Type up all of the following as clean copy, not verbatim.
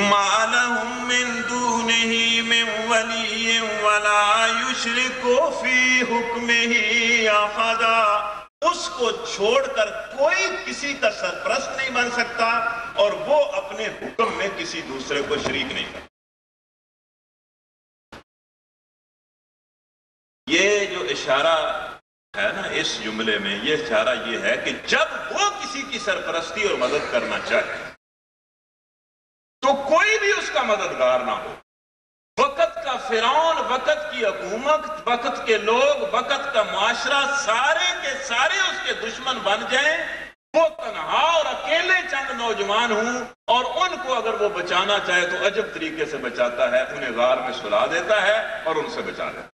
ما لهم من دونه من ولی ولا یشرک فی حکمہ احدا، اس کو چھوڑ کر کوئی کسی کا سرپرست نہیں بن سکتا اور وہ اپنے حکم میں کسی دوسرے کو شریک نہیں کرتا۔ یہ جو اشارہ ہے نا اس جملے میں، یہ اشارہ یہ ہے کہ جب وہ کسی کی سرپرستی اور مدد کرنا چاہے تو کوئی بھی اس کا مددگار نہ ہو۔ وقت کا فرعون، وقت کی حکومت، وقت کے لوگ، وقت کا معاشرہ سارے کے سارے اس کے دشمن بن جائیں، وہ تنہا اور اکیلے چند نوجوان ہوں اور ان کو اگر وہ بچانا چاہے تو عجب طریقے سے بچاتا ہے، انہیں غار میں سلا دیتا ہے اور ان سے بچا دیتا ہے۔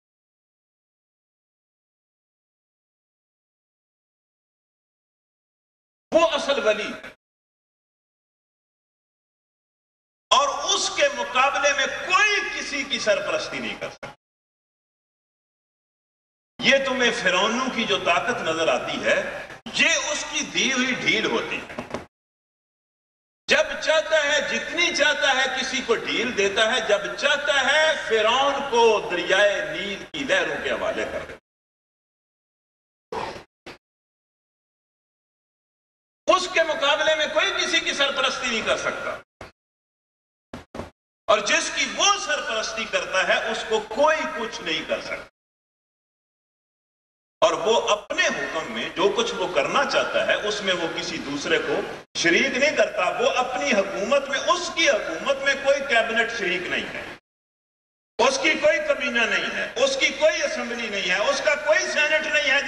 وہ اصل ولی ہے، اور اس کے مقابلے میں کوئی کسی کی سرپرستی نہیں کر سکتا۔ یہ تمہیں فرعونوں کی جو طاقت نظر آتی ہے، یہ اس کی دی ہوئی ڈھیل ہوتی ہے۔ جب چاہتا ہے، جتنی چاہتا ہے کسی کو ڈھیل دیتا ہے، جب چاہتا ہے فرعون کو دریائے نیل کی لہروں کے حوالے کر دیتا ہے۔ اس کے مقابلے میں کوئی کسی کی سرپرستی نہیں کر سکتا، اور جس کی وہ سرپرستی کرتا ہے اس کو کوئی کچھ نہیں کر سکتا، اور وہ اپنے حکم میں جو کچھ وہ کرنا چاہتا ہے اس میں وہ کسی دوسرے کو شریک نہیں کرتا۔ وہ اپنی حکومت میں، اس کی حکومت میں کوئی کیبنٹ شریک نہیں ہے، اس کی کوئی کابینہ نہیں ہے، اس کی کوئی اسمبلی نہیں ہے، اس کا کوئی سینٹ نہیں ہے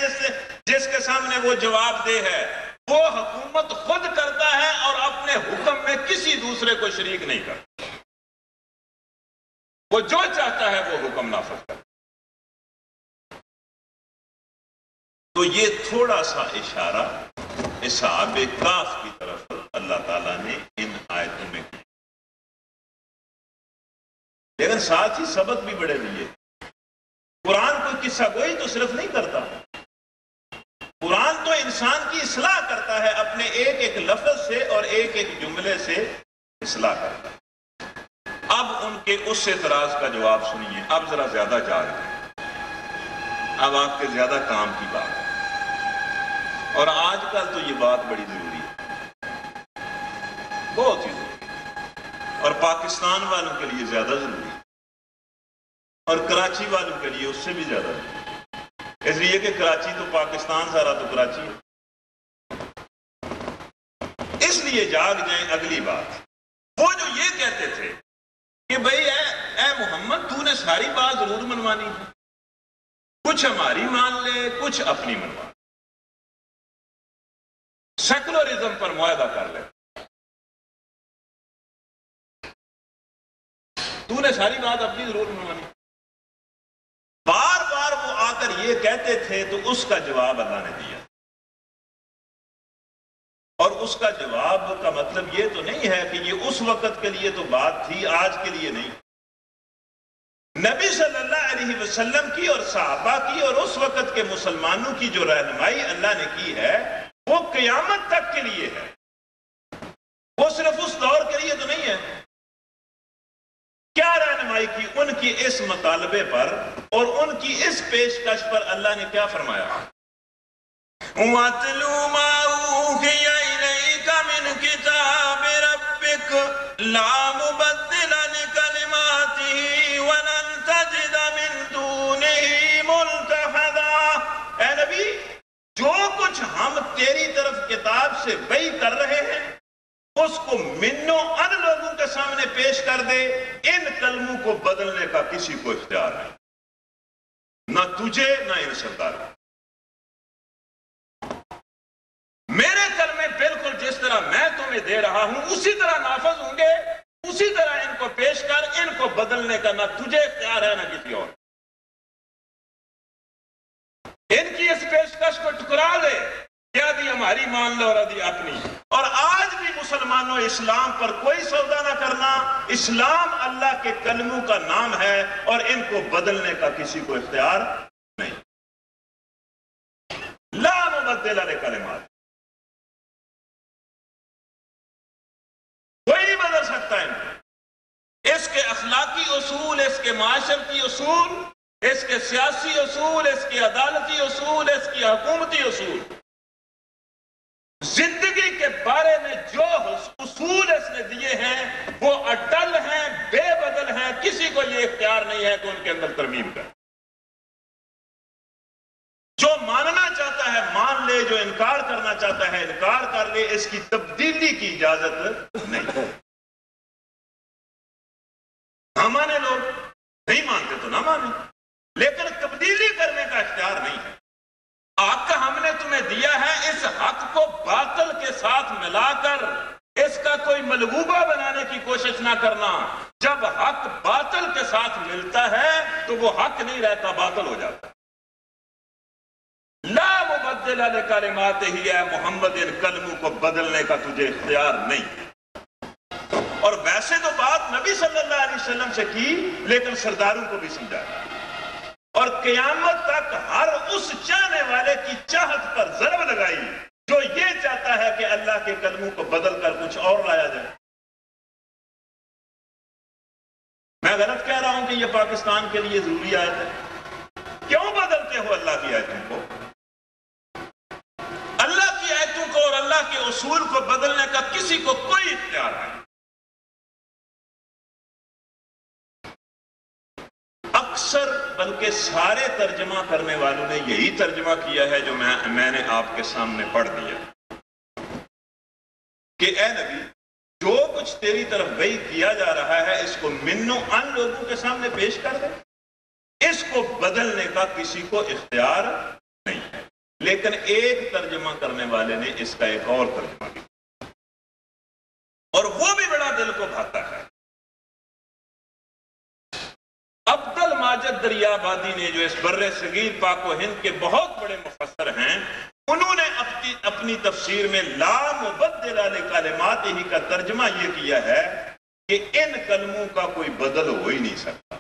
جس کے سامنے وہ جواب دہ ہے۔ وہ حکومت خود کرتا ہے اور اپنے حکم میں کسی دوسرے کو شریک نہیں کرتا۔ وہ جو چاہتا ہے وہ حکم نافذ کرتا۔ تو یہ تھوڑا سا اشارہ اصحاب کاف کی طرف اللہ تعالیٰ نے ان آیتوں میں کیا، لیکن ساتھ ہی سبق بھی بڑے دیے۔ قرآن کوئی قصہ گوئی تو صرف نہیں کرتا، قرآن تو انسان کی اصلاح کرتا ہے، اپنے ایک ایک لفظ سے اور ایک ایک جملے سے اصلاح کرتا ہے۔ اب ان کے اس اعتراض کا جواب سنیے۔ اب ذرا زیادہ جا رہے ہیں، اب آپ کے زیادہ کام کی بات ہے، اور آج کل تو یہ بات بڑی ضروری ہے، بہت ہی ضروری ہے، اور پاکستان والوں کے لیے زیادہ ضروری ہے، اور کراچی والوں کے لیے اس سے بھی زیادہ ضروری ہے، اس لیے کہ کراچی تو پاکستان سے رہا تو کراچی ہے۔ اس لیے جاگ جائیں۔ اگلی بات، وہ جو یہ کہتے تھے کہ بھئی اے محمد تو نے ساری بات ضرور منوانی ہے، کچھ ہماری مان لے کچھ اپنی منوا، سیکولرزم پر معاہدہ کر لے، تو نے ساری بات اپنی ضرور منوانی۔ بار بار وہ آ کر یہ کہتے تھے تو اس کا جواب اللہ نے دیا، اور اس کا جواب کا مطلب یہ تو نہیں ہے کہ یہ اس وقت کے لیے تو بات تھی، آج کے لیے نہیں۔ نبی صلی اللہ علیہ وسلم کی اور صحابہ کی اور اس وقت کے مسلمانوں کی جو رہنمائی اللہ نے کی ہے وہ قیامت تک کے لیے ہے، وہ صرف اس دور کے لیے تو نہیں ہے۔ کیا رہنمائی کی؟ ان کی اس مطالبے پر اور ان کی اس پیشکش پر اللہ نے کیا فرمایا؟ وَاتْلُو مَا أُوحِيَ إِلَيْكَ مِنْ كِتَابِ رَبِّكَ لَا مُبَدِّلَ لِكَلِمَاتِهِ وَلَن تَجِدَ مِن دُونِهِ مُلْتَحَدًا۔ اے نبی، جو کچھ ہم تیری طرف کتاب سے وحی کر رہے ہیں اس کو منو ان لوگوں کے سامنے پیش کر دے، ان کلموں کو بدلنے کا کسی کو اختیار نہیں، نہ تجھے نہ ان سرداروں۔ میرے کلمے بالکل جس طرح میں تمہیں دے رہا ہوں اسی طرح نافذ ہوں گے، اسی طرح ان کو پیش کر، ان کو بدلنے کا نہ تجھے اختیار ہے نہ کسی اور۔ ان کی اس پیشکش کو ٹکرا دے کہ آدھی ہماری مان لو اور آدھی اپنی۔ اور آج بھی مسلمانوں اسلام پر کوئی سودا نہ کرنا، اسلام اللہ کے کلموں کا نام ہے اور ان کو بدلنے کا کسی کو اختیار نہیں۔ لا مبدل لکلمات، کوئی نہیں بدل سکتا ہے ان کو۔ اصول، اس کے معاشرتی اصول، اس کے سیاسی اصول، اس کے عدالتی اصول، اس کی حکومتی اصول، زندگی کے بارے میں جو اصول اس نے دیے ہیں وہ اٹل ہیں، بے بدل ہیں، کسی کو یہ اختیار نہیں ہے کہ ان کے اندر ترمیم کرے۔ جو ماننا چاہتا ہے مان لے، جو انکار کرنا چاہتا ہے انکار کر لے، اس کی تبدیلی کی اجازت نہیں۔ نہ مانے لوگ، نہیں مانتے تو نہ مانے، لیکن تبدیلی کرنے کا اختیار نہیں ہے۔ حق ہم نے تمہیں دیا ہے، اس حق کو باطل کے ساتھ ملا کر اس کا کوئی ملغوبہ بنانے کی کوشش نہ کرنا۔ جب حق باطل کے ساتھ ملتا ہے تو وہ حق نہیں رہتا، باطل ہو جاتا ہے۔ لا مبدل لکلماتہ، ہے محمد، ان کلموں کو بدلنے کا تجھے اختیار نہیں۔ اور ویسے تو بات نبی صلی اللہ علیہ وسلم سے کی، لیکن سرداروں کو بھی سمجھایا، اور قیامت تک ہر اس چاہنے والے کی چاہت پر ضرب لگائی جو یہ چاہتا ہے کہ اللہ کے کلموں کو بدل کر کچھ اور لایا جائے۔ میں غلط کہہ رہا ہوں کہ یہ پاکستان کے لیے ضروری آیت ہے؟ کیوں بدلتے ہو اللہ کی آیتوں کو؟ اللہ کی آیتوں کو اور اللہ کے اصول کو بدلنے کا کسی کو کوئی اختیار نہیں۔ اکثر بلکہ سارے ترجمہ کرنے والوں نے یہی ترجمہ کیا ہے جو میں نے آپ کے سامنے پڑھ دیا کہ اے نبی، جو کچھ تیری طرف وحی کیا جا رہا ہے اس کو منو ان لوگوں کے سامنے پیش کر دے، اس کو بدلنے کا کسی کو اختیار نہیں ہے۔ لیکن ایک ترجمہ کرنے والے نے اس کا ایک اور ترجمہ کیا، اور وہ بھی بڑا دل کو بھاتا ہے۔ عبد الماجد دریابادی نے، جو اس بر صغیر پاک و ہند کے بہت بڑے مفسر ہیں، انہوں نے اپنی تفسیر میں لا مبدل لکلماتہ کا ترجمہ یہ کیا ہے کہ ان کلموں کا کوئی بدل ہو ہی نہیں سکتا،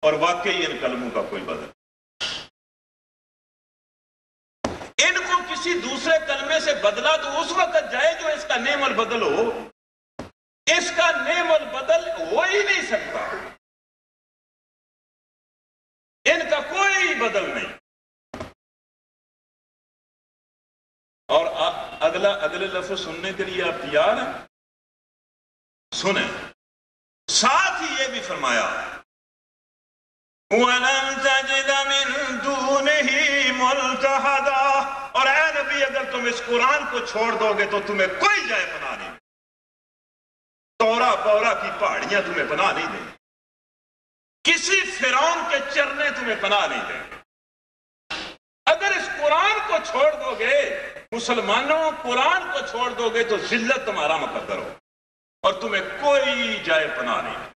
اور واقعی ان کلموں کا کوئی بدل، ان کو کسی دوسرے کلمے سے بدلا تو اس وقت جائے جو اس کا نعم البدل ہو، اس کا نعم البدل ہو ہی نہیں سکتا، ان کا کوئی بدل نہیں۔ اور اگلے لفظ سننے کے لیے آپ تیار ہیں؟ سنیں۔ ساتھ ہی یہ بھی فرمایا وَلَن تَجِدَ مِن دُونِهِ مُلْتَحَدًا، اور اے نبی اگر تم اس قرآن کو چھوڑ دو گے تو تمہیں کوئی جائے پناہ نہیں، تورا بورا کی پہاڑیاں تمہیں پناہ نہیں دیں، کسی فرعون کے چرنے تمہیں پناہ نہیں دیں۔ اگر اس قرآن کو چھوڑ دو گے، مسلمانوں قرآن کو چھوڑ دو گے تو ذلت تمہارا مقدر ہو، اور تمہیں کوئی جائے پناہ نہیں۔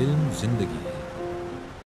علم زندگی